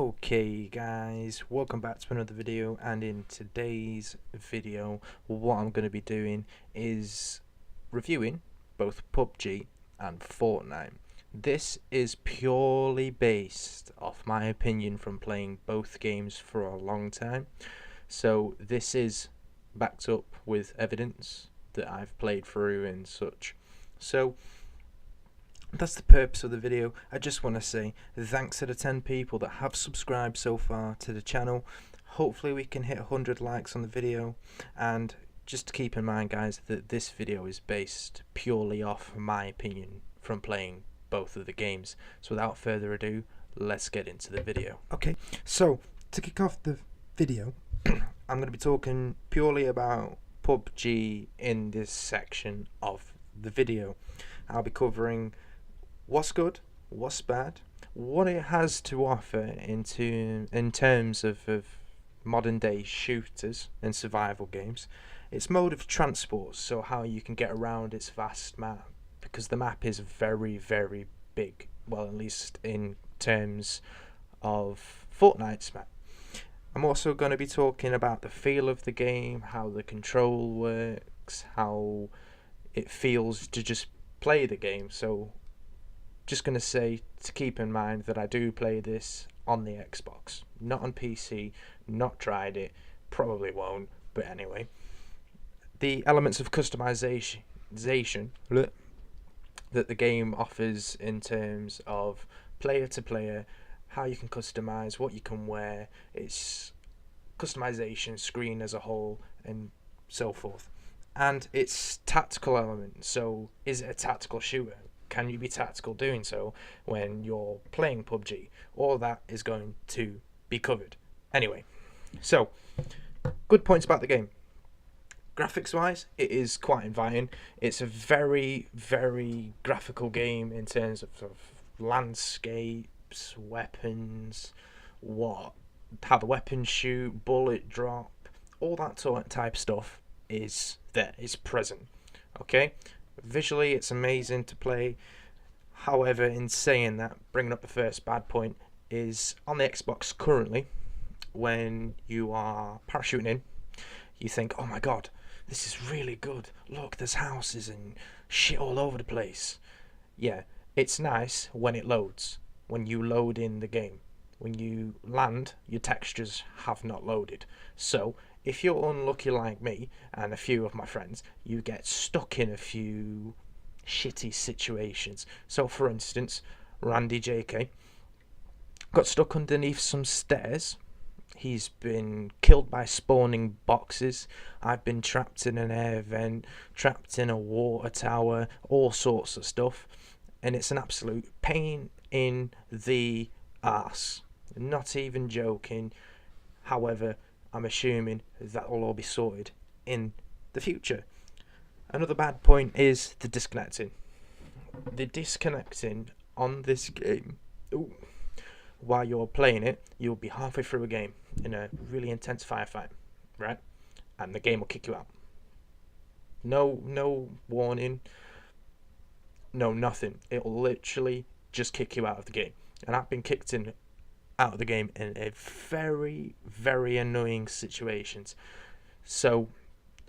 Okay guys, welcome back to another video, and in today's video what I'm going to be doing is reviewing both PUBG and Fortnite. This is purely based off my opinion from playing both games for a long time, so this is backed up with evidence that I've played through and such. So that's the purpose of the video. I just want to say thanks to the 10 people that have subscribed so far to the channel. Hopefully we can hit 100 likes on the video, and just keep in mind guys that this video is based purely off my opinion from playing both of the games. So without further ado, let's get into the video. Okay, so to kick off the video I'm going to be talking purely about PUBG in this section of the video. I'll be covering what's good, what's bad, what it has to offer in terms of modern day shooters and survival games, its mode of transport, so how you can get around its vast map, because the map is very big, well, at least in terms of Fortnite's map. I'm also going to be talking about the feel of the game, how the control works, how it feels to just play the game. So just going to say to keep in mind that I do play this on the Xbox, not on PC, not tried it, probably won't, but anyway. The elements of customization that the game offers in terms of player to player, how you can customize, what you can wear, its customization screen as a whole, and so forth. And its tactical element, so is it a tactical shooter? Can you be tactical doing so when you're playing PUBG? All that is going to be covered. Anyway, so good points about the game. Graphics wise, it is quite inviting. It's a very graphical game in terms of landscapes, weapons, how the weapons shoot, bullet drop, all that type of stuff is there, is present. Okay, visually it's amazing to play. However, in saying that, bringing up the first bad point is on the Xbox currently, when you are parachuting in, you think, oh my god, this is really good, look, there's houses and shit all over the place. Yeah, it's nice when it loads, when you load in the game. When you land, your textures have not loaded. So if you're unlucky like me and a few of my friends, you get stuck in a few shitty situations. So for instance, Randy JK got stuck underneath some stairs. He's been killed by spawning boxes. I've been trapped in an air vent, trapped in a water tower, all sorts of stuff. And it's an absolute pain in the arse. Not even joking. However, I'm assuming that will all be sorted in the future. Another bad point is the disconnecting. The disconnecting on this game, while you're playing it, you'll be halfway through a game in a really intense firefight, right? And the game will kick you out. No warning, no nothing. It'll literally just kick you out of the game. And I've been kicked out of the game in a very annoying situations. So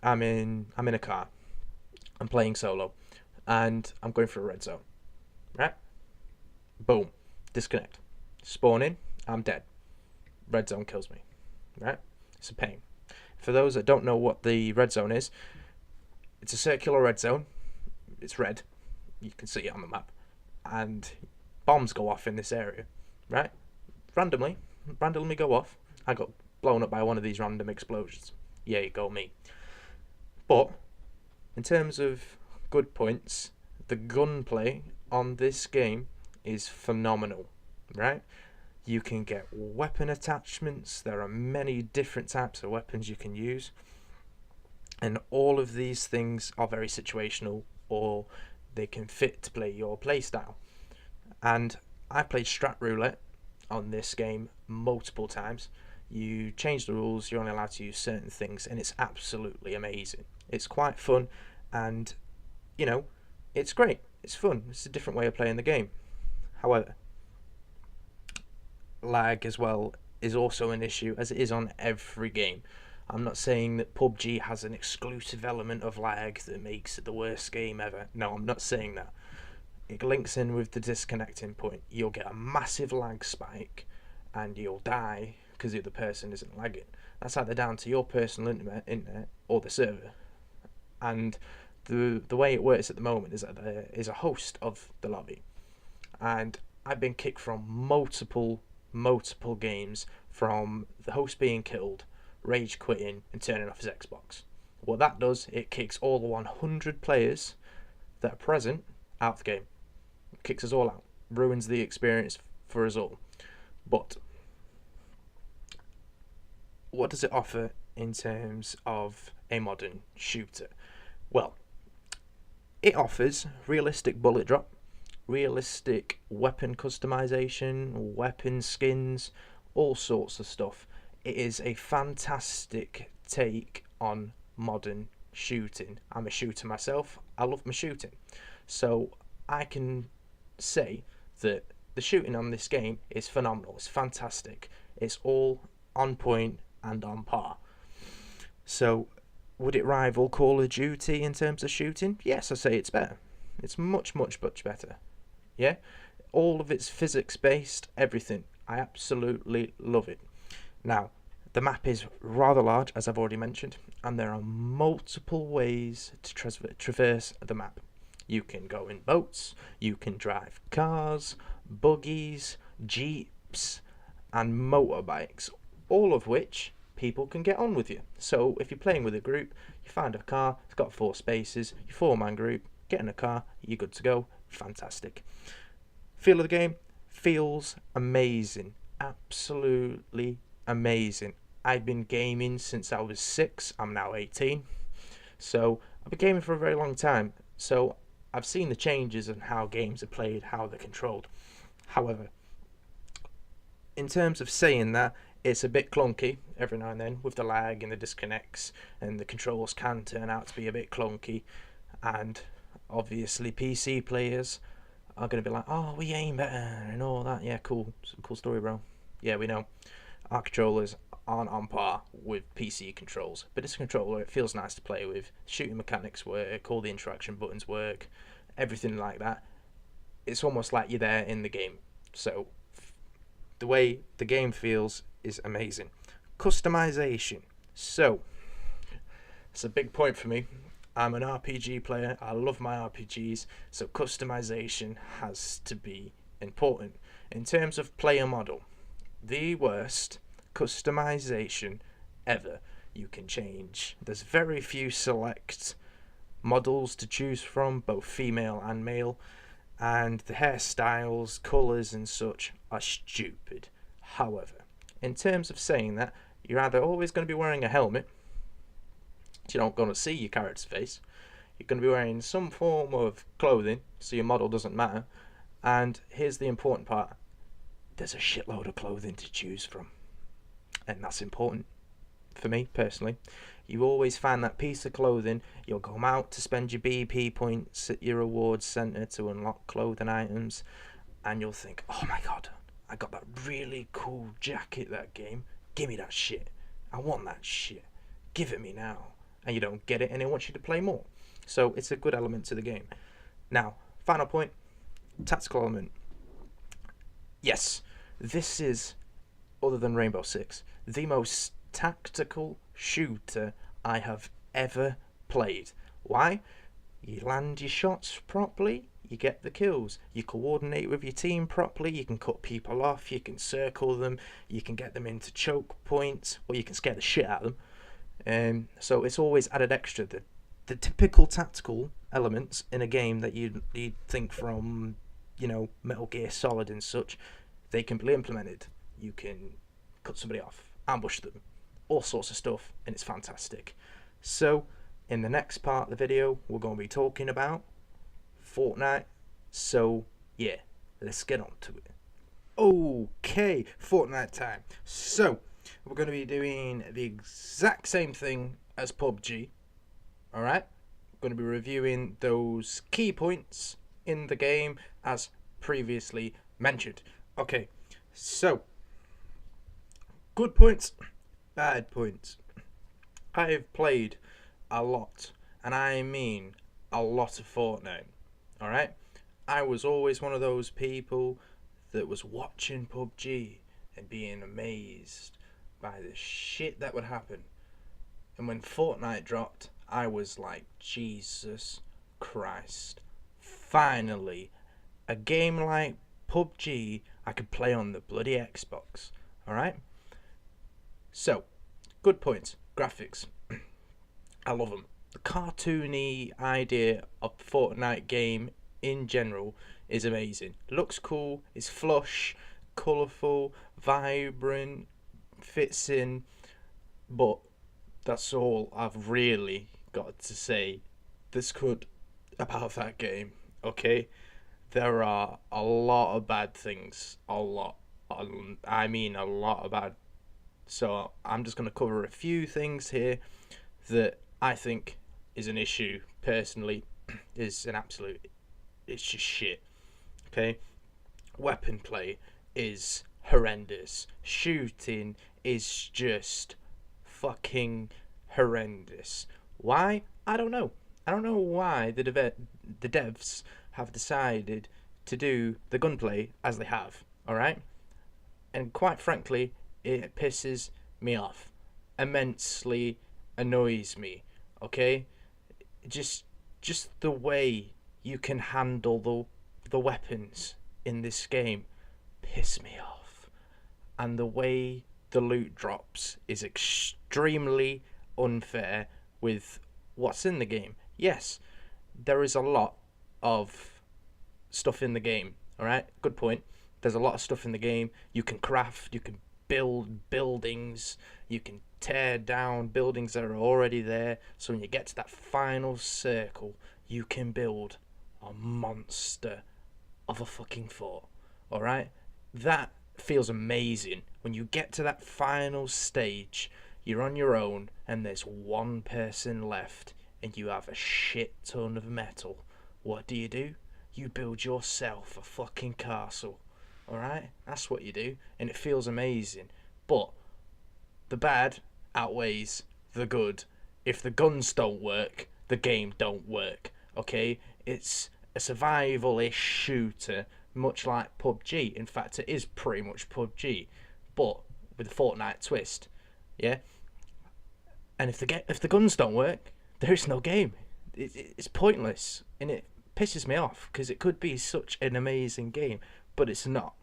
I'm in a car, I'm playing solo, and I'm going for a red zone, right? Boom, disconnect, spawn in, I'm dead, red zone kills me, right? It's a pain. For those that don't know what the red zone is, it's a circular red zone. It's red, you can see it on the map, and bombs go off in this area, right? Randomly go off. I got blown up by one of these random explosions. Yay, go me. But in terms of good points, the gunplay on this game is phenomenal, right? You can get weapon attachments. There are many different types of weapons you can use, and all of these things are very situational, or they can fit to play your playstyle. And I played strat roulette on this game multiple times. You change the rules, you're only allowed to use certain things, and it's absolutely amazing. It's quite fun, and you know, it's great, it's fun, it's a different way of playing the game. However, lag as well is also an issue, as it is on every game. I'm not saying that PUBG has an exclusive element of lag that makes it the worst game ever. No, I'm not saying that. It links in with the disconnecting point. You'll get a massive lag spike and you'll die because the other person isn't lagging. That's either down to your personal internet or the server. And the way it works at the moment is that there is a host of the lobby, and I've been kicked from multiple games from the host being killed, rage quitting, and turning off his Xbox. What that does, it kicks all the 100 players that are present out of the game. It kicks us all out, ruins the experience for us all. But what does it offer in terms of a modern shooter? Well, it offers realistic bullet drop, realistic weapon customization, weapon skins, all sorts of stuff. It is a fantastic take on modern shooting. I'm a shooter myself. I love my shooting. So I can say that the shooting on this game is phenomenal. It's fantastic. It's all on point and on par. So would it rival Call of Duty in terms of shooting? Yes, I say it's better. It's much better. Yeah? All of it's physics based, everything. I absolutely love it. Now, the map is rather large, as I've already mentioned, and there are multiple ways to traverse the map. You can go in boats, you can drive cars, buggies, jeeps, and motorbikes, all of which people can get on with you. So if you're playing with a group, you find a car, it's got 4 spaces, your 4-man group, get in a car, you're good to go. Fantastic. Feel of the game feels amazing. Absolutely amazing. I've been gaming since I was 6. I'm now 18. So I've been gaming for a very long time. So I've seen the changes in how games are played, how they're controlled. However, in terms of saying that, it's a bit clunky every now and then with the lag and the disconnects, and the controls can turn out to be a bit clunky. And obviously PC players are going to be like, oh, we aim better and all that. Yeah, cool story, bro. Yeah, we know. Our controllers aren't on par with PC controls, but it's a controller. It feels nice to play with. Shooting mechanics work, all the interaction buttons work, everything like that. It's almost like you're there in the game. So the way the game feels is amazing. Customization. So it's a big point for me. I'm an RPG player. I love my RPGs. So customization has to be important. In terms of player model, the worst customization ever. You can change. There's very few select models to choose from, both female and male, and the hairstyles, colours and such are stupid. However, in terms of saying that, you're either always going to be wearing a helmet, so you're not going to see your character's face, you're going to be wearing some form of clothing, so your model doesn't matter, and here's the important part, there's a shitload of clothing to choose from, and that's important for me personally. You always find that piece of clothing, you'll go out to spend your BP points at your rewards centre to unlock clothing items, and you'll think, oh my god, I got that really cool jacket that game, give me that shit, I want that shit, give it me now. And you don't get it, and it wants you to play more. So it's a good element to the game. Now, final point, tactical element. Yes, this is, other than Rainbow Six, the most tactical shooter I have ever played. Why? You land your shots properly, you get the kills, you coordinate with your team properly, you can cut people off, you can circle them, you can get them into choke points, or you can scare the shit out of them. So it's always added extra. The typical tactical elements in a game that you'd think from, Metal Gear Solid and such, they can be implemented. You can cut somebody off, ambush them, all sorts of stuff, and it's fantastic. So in the next part of the video, we're going to be talking about Fortnite. So yeah, let's get on to it. Okay, Fortnite time. So we're going to be doing the exact same thing as PUBG. Alright? We're going to be reviewing those key points in the game as previously mentioned. Okay, so Good points, bad points. I have played a lot, and I mean a lot of Fortnite. Alright? I was always one of those people that was watching PUBG and being amazed by the shit that would happen. And when Fortnite dropped, I was like, Jesus Christ. Finally, a game like PUBG I could play on the bloody Xbox. Alright? So, good points. Graphics. I love them. The cartoony idea of Fortnite game in general is amazing. Looks cool, it's flush, colourful, vibrant, fits in, but that's all I've really got to say that's good about that game, okay? There are a lot of bad things. A lot. I mean, a lot of bad. So I'm just going to cover a few things here that I think is an issue, personally, is an absolute. It's just shit. Okay? Weapon play is horrendous. Shooting is just fucking horrendous. Why? I don't know. I don't know why the devs have decided to do the gunplay as they have. Alright? And quite frankly, it pisses me off. Immensely annoys me. Okay? Just the way you can handle the weapons in this game piss me off. And the way the loot drops is extremely unfair with what's in the game. Yes, there is a lot of stuff in the game. Alright, good point. There's a lot of stuff in the game. You can craft, you can build buildings, you can tear down buildings that are already there. So when you get to that final circle, you can build a monster of a fucking fort. Alright? That feels amazing. When you get to that final stage, you're on your own and there's one person left and you have a shit ton of metal. What do? You build yourself a fucking castle. Alright? That's what you do. And it feels amazing. But the bad outweighs the good. If the guns don't work, the game don't work. Okay? It's a survival-ish shooter, much like PUBG. In fact, it is pretty much PUBG, but with a Fortnite twist. Yeah? And if the guns don't work, there is no game. It's pointless. And it pisses me off, because it could be such an amazing game, but it's not.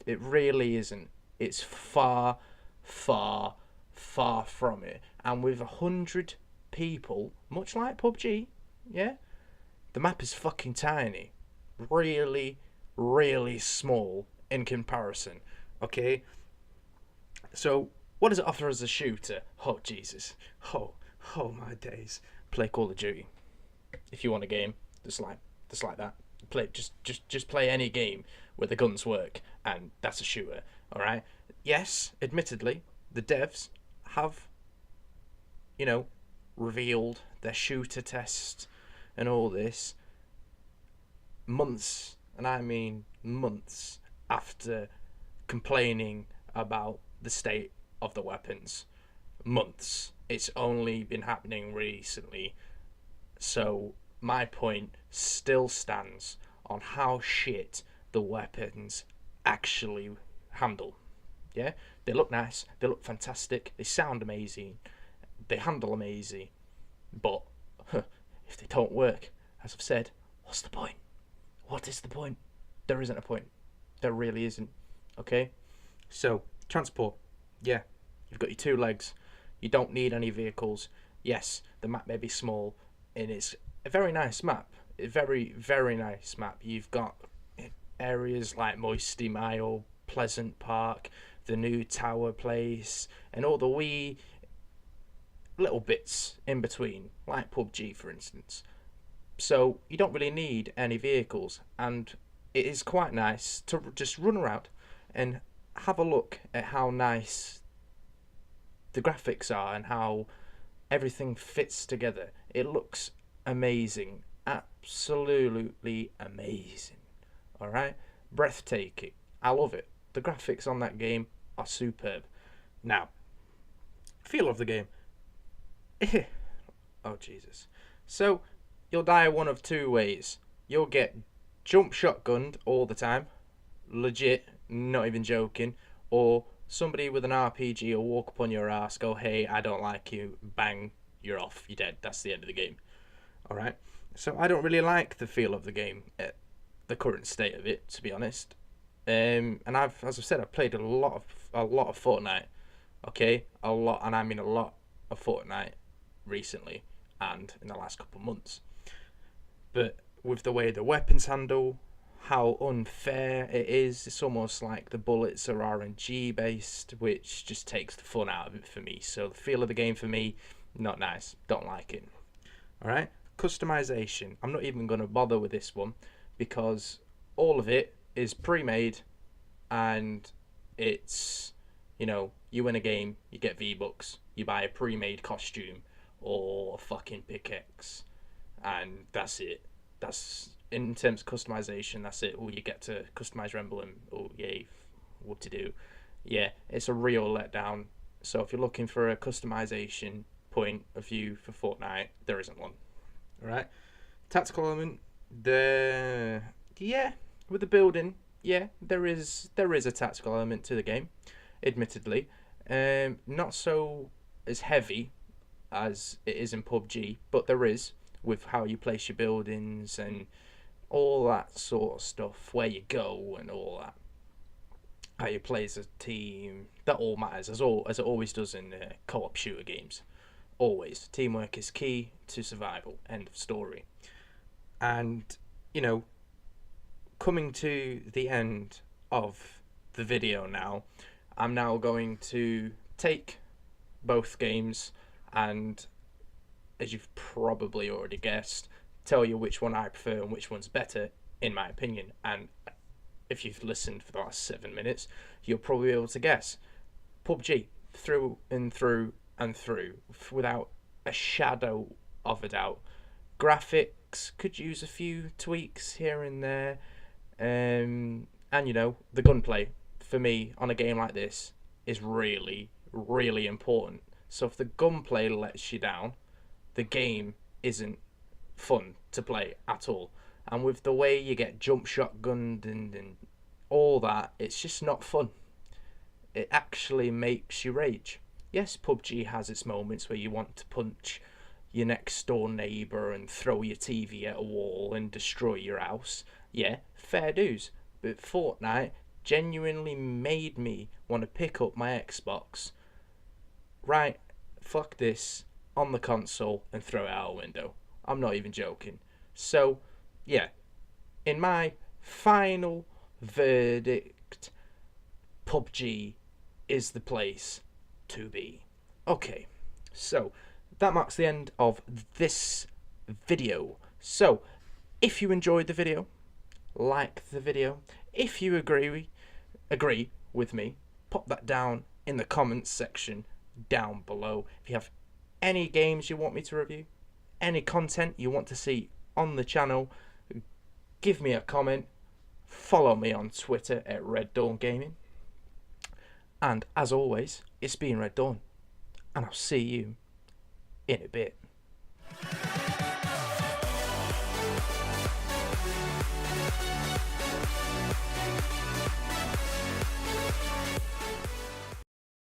It really isn't. It's far, far, far from it. And with 100 people, much like PUBG, yeah, the map is fucking tiny. Really, really small in comparison. Okay? So, what does it offer as a shooter? Oh, Jesus. Oh my days. Play Call of Duty. If you want a game that's like that. Play just play any game where the guns work, and that's a shooter. Alright? Yes, admittedly, the devs have, revealed their shooter test and all this months, and I mean months, after complaining about the state of the weapons. Months. It's only been happening recently. So my point still stands on how shit the weapons actually handle. Yeah? They look nice, they look fantastic, they sound amazing, they handle amazing, but if they don't work, as I've said, what's the point? What is the point? There isn't a point. There really isn't. Okay? So, transport. Yeah. You've got your 2 legs. You don't need any vehicles. Yes, the map may be small, and it's a very nice map. A very, very nice map. You've got areas like Moisty Mile, Pleasant Park, the new Tower Place, and all the wee little bits in between, like PUBG, for instance. So you don't really need any vehicles, and it is quite nice to just run around and have a look at how nice the graphics are and how everything fits together. It looks amazing. Absolutely amazing. Alright? Breathtaking. I love it. The graphics on that game are superb. Now, feel of the game. Oh, Jesus. So, you'll die one of two ways. You'll get jump shotgunned all the time. Legit, not even joking. Or somebody with an RPG will walk up on your ass, go, hey, I don't like you, bang, you're off, you're dead. That's the end of the game. Alright? So, I don't really like the feel of the game at the current state of it, to be honest. And as I've said, I've played a lot of Fortnite. Okay? A lot, and I mean a lot of Fortnite recently and in the last couple of months. But with the way the weapons handle, how unfair it is, it's almost like the bullets are RNG based, which just takes the fun out of it for me. So the feel of the game for me, not nice. Don't like it. Alright? Customization. I'm not even going to bother with this one because all of it is pre-made and it's, you win a game, you get V-Bucks, you buy a pre-made costume or a fucking pickaxe, and that's it. That's, in terms of customization, that's it. Oh, you get to customize your emblem. Oh, yay, what to do. Yeah, it's a real letdown. So if you're looking for a customization point of view for Fortnite, there isn't one. Alright? Tactical element, with the building, yeah, there is a tactical element to the game, admittedly. Not so as heavy as it is in PUBG, but there is, with how you place your buildings and all that sort of stuff, where you go and all that, how you play as a team. That all matters, as it always does in co-op shooter games. Always, teamwork is key to survival. End of story. And coming to the end of the video now, I'm now going to take both games and, as you've probably already guessed, tell you which one I prefer and which one's better, in my opinion. And if you've listened for the last 7 minutes, you'll probably be able to guess. PUBG, through and through and through, without a shadow of a doubt. Graphics could use a few tweaks here and there. And the gunplay, for me, on a game like this, is really, really important. So if the gunplay lets you down, the game isn't fun to play at all. And with the way you get jump shotgunned and all that, it's just not fun. It actually makes you rage. Yes, PUBG has its moments where you want to punch your next door neighbour and throw your TV at a wall and destroy your house. Yeah, fair dues. But Fortnite genuinely made me want to pick up my Xbox, right, fuck this, on the console and throw it out a window. I'm not even joking. So, yeah, in my final verdict, PUBG is the place to be. Okay, so that marks the end of this video. So, if you enjoyed the video, like the video. If you agree with me, pop that down in the comments section down below. If you have any games you want me to review, any content you want to see on the channel, give me a comment. Follow me on Twitter at Red Dawn Gaming. And as always, it's been Red Dawn, and I'll see you in a bit.